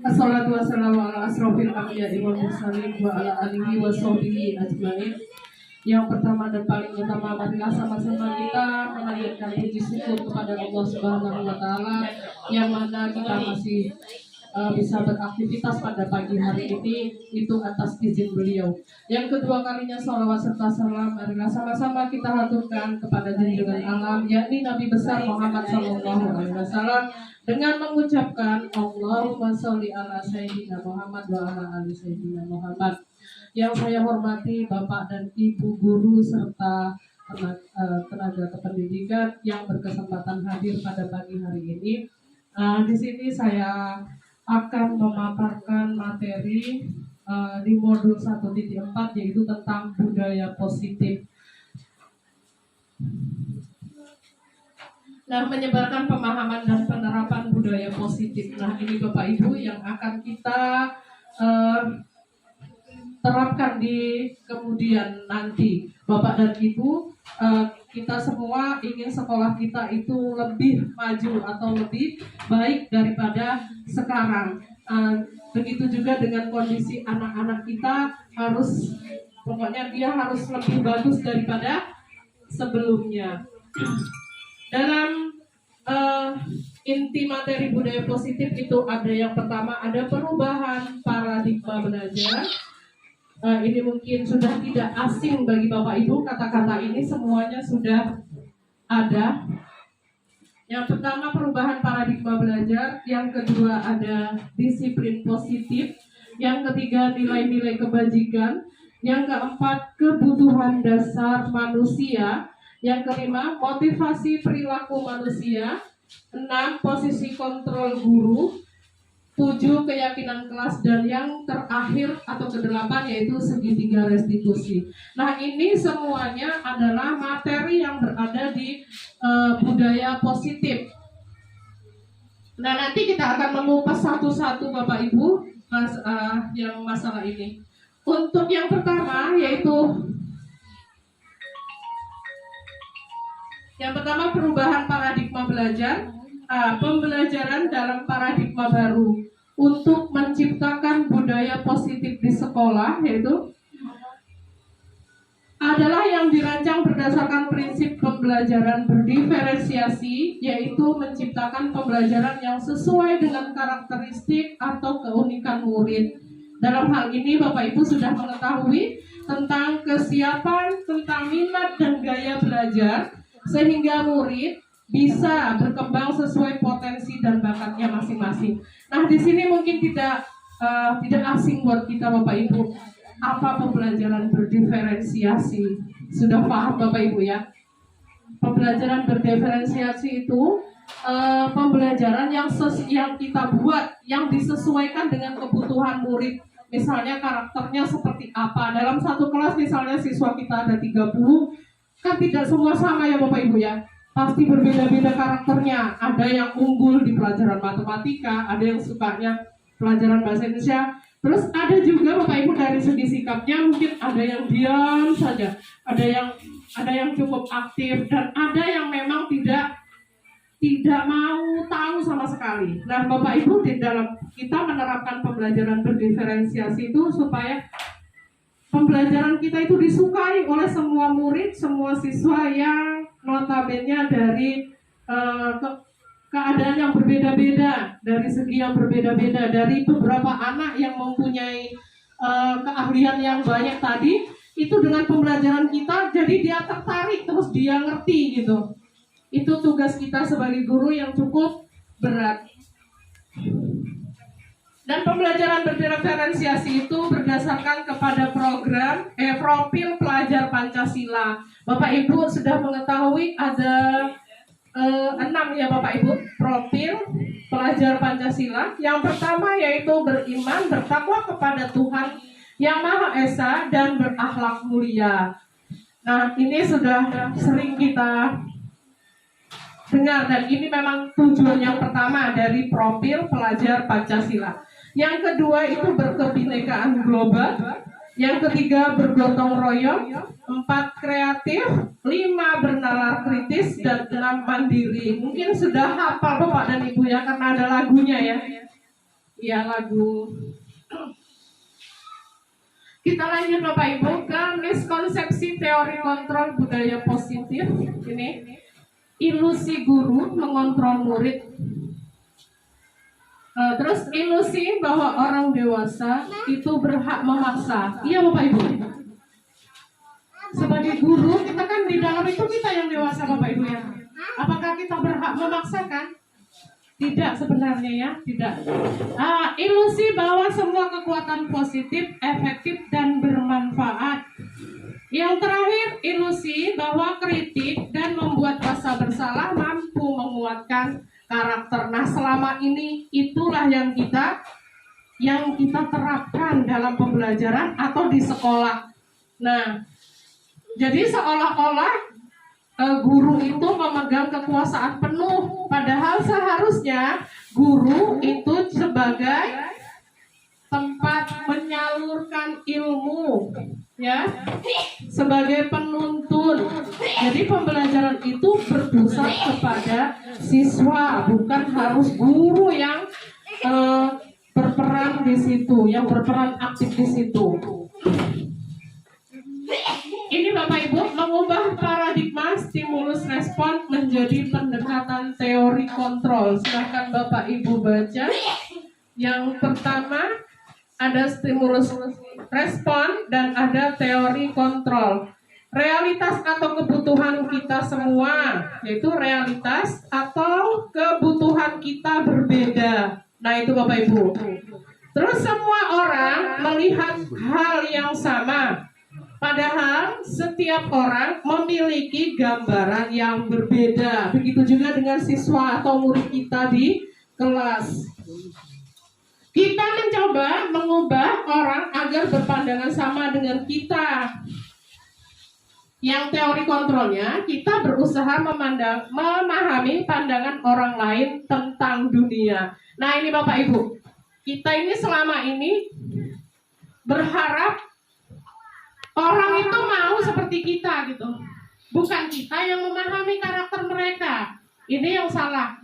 Assalatu wassalamu ala asrofil anbiya'i wal mursalin wa ala alihi wa sahbihi ajmain. Yang pertama dan paling utama, marilah sama-sama kita menaikkan puji syukur kepada Allah Subhanahu wa taala yang mana kita masih bisa beraktivitas pada pagi hari ini, itu atas izin beliau. Yang kedua kalinya sholawat serta salam marilah sama-sama kita haturkan kepada junjungan alam, yakni Nabi besar Muhammad SAW, dengan mengucapkan Allahumma sholli ala sayyidina Muhammad wa ala ali sayyidina Muhammad. Yang saya hormati Bapak dan Ibu guru serta tenaga kependidikan yang berkesempatan hadir pada pagi hari ini. Di sini saya akan memaparkan materi di modul 1.4, yaitu tentang budaya positif. Nah, menyebarkan pemahaman dan penerapan budaya positif. Nah, ini Bapak Ibu yang akan kita terapkan di kemudian nanti. Bapak dan Ibu, kita semua ingin sekolah kita itu lebih maju atau lebih baik daripada sekarang. Begitu juga dengan kondisi anak-anak kita, pokoknya dia harus lebih bagus daripada sebelumnya. Dalam inti materi budaya positif itu ada yang pertama, ada perubahan paradigma belajar. Ini mungkin sudah tidak asing bagi Bapak Ibu, kata-kata ini semuanya sudah ada. Yang pertama perubahan paradigma belajar, yang kedua ada disiplin positif, yang ketiga nilai-nilai kebajikan, yang keempat kebutuhan dasar manusia, yang kelima motivasi perilaku manusia, 6 posisi kontrol guru, 7 keyakinan kelas, dan yang terakhir atau ke-8 yaitu segitiga restitusi. Nah, ini semuanya adalah materi yang berada di budaya positif. Nah, nanti kita akan mengupas satu-satu Bapak Ibu yang masalah ini. Untuk yang pertama yaitu perubahan paradigma belajar. Pembelajaran dalam paradigma baru untuk menciptakan budaya positif di sekolah yaitu adalah yang dirancang berdasarkan prinsip pembelajaran berdiferensiasi, yaitu menciptakan pembelajaran yang sesuai dengan karakteristik atau keunikan murid. Dalam hal ini Bapak Ibu sudah mengetahui tentang kesiapan, tentang minat dan gaya belajar, sehingga murid bisa berkembang sesuai potensi dan bakatnya masing-masing. Nah, di sini mungkin tidak asing buat kita Bapak Ibu, apa pembelajaran berdiferensiasi. Sudah paham Bapak Ibu ya? Pembelajaran berdiferensiasi itu pembelajaran yang kita buat, yang disesuaikan dengan kebutuhan murid. Misalnya karakternya seperti apa. Dalam satu kelas misalnya siswa kita ada 30, kan tidak semua sama ya Bapak Ibu ya. Pasti berbeda-beda karakternya. Ada yang unggul di pelajaran matematika, ada yang sukanya pelajaran bahasa Indonesia. Terus ada juga Bapak Ibu dari segi sikapnya, mungkin ada yang diam saja, ada yang cukup aktif, dan ada yang memang tidak mau tahu sama sekali. Nah, Bapak Ibu, di dalam kita menerapkan pembelajaran berdiferensiasi itu supaya pembelajaran kita itu disukai oleh semua murid, semua siswa yang notabene dari keadaan yang berbeda-beda, dari segi yang berbeda-beda, dari beberapa anak yang mempunyai keahlian yang banyak tadi, itu dengan pembelajaran kita, jadi dia tertarik, terus dia ngerti gitu. Itu tugas kita sebagai guru yang cukup berat. Dan pembelajaran berdiferensiasi itu berdasarkan kepada profil pelajar Pancasila. Bapak Ibu sudah mengetahui ada 6 ya Bapak Ibu profil pelajar Pancasila. Yang pertama yaitu beriman, bertakwa kepada Tuhan Yang Maha Esa, dan berakhlak mulia. Nah, ini sudah sering kita dengar, dan ini memang tujuan yang pertama dari profil pelajar Pancasila. Yang kedua itu berkebinekaan global. Yang ketiga, bergotong royong. 4, kreatif. 5, bernalar kritis. Dan 6, mandiri. Mungkin sudah hafal Bapak dan Ibu ya, karena ada lagunya ya. Iya, lagu. Kita lanjut Bapak Ibu ke miskonsepsi teori kontrol budaya positif. Ini ilusi guru mengontrol murid. Terus ilusi bahwa orang dewasa itu berhak memaksa. Iya Bapak Ibu. Sebagai guru kita kan di dalam itu kita yang dewasa Bapak Ibu ya. Apakah kita berhak memaksakan? Tidak sebenarnya ya, tidak. Ilusi bahwa semua kekuatan positif, efektif dan bermanfaat. Yang terakhir, ilusi bahwa kritik dan membuat rasa bersalah mampu menguatkan karakter. Nah, selama ini itulah yang kita terapkan dalam pembelajaran atau di sekolah. Nah, jadi seolah-olah guru itu memegang kekuasaan penuh, padahal seharusnya guru itu sebagai tempat menyalurkan ilmu, ya, sebagai penuntun. Jadi pembelajaran itu berpusat kepada siswa, bukan harus guru yang berperan di situ, yang berperan aktif di situ. Ini Bapak Ibu mengubah paradigma stimulus respon menjadi pendekatan teori kontrol. Silahkan Bapak Ibu baca. Yang pertama ada stimulus respon dan ada teori kontrol. Realitas atau kebutuhan kita semua, yaitu realitas atau kebutuhan kita berbeda. Nah itu Bapak Ibu. Terus semua orang melihat hal yang sama. Padahal setiap orang memiliki gambaran yang berbeda. Begitu juga dengan siswa atau murid kita di kelas. Kita mencoba mengubah orang agar berpandangan sama dengan kita. Yang teori kontrolnya, kita berusaha memahami pandangan orang lain tentang dunia. Nah ini Bapak Ibu, kita ini selama ini berharap orang itu mau seperti kita gitu. Bukan kita yang memahami karakter mereka. Ini yang salah.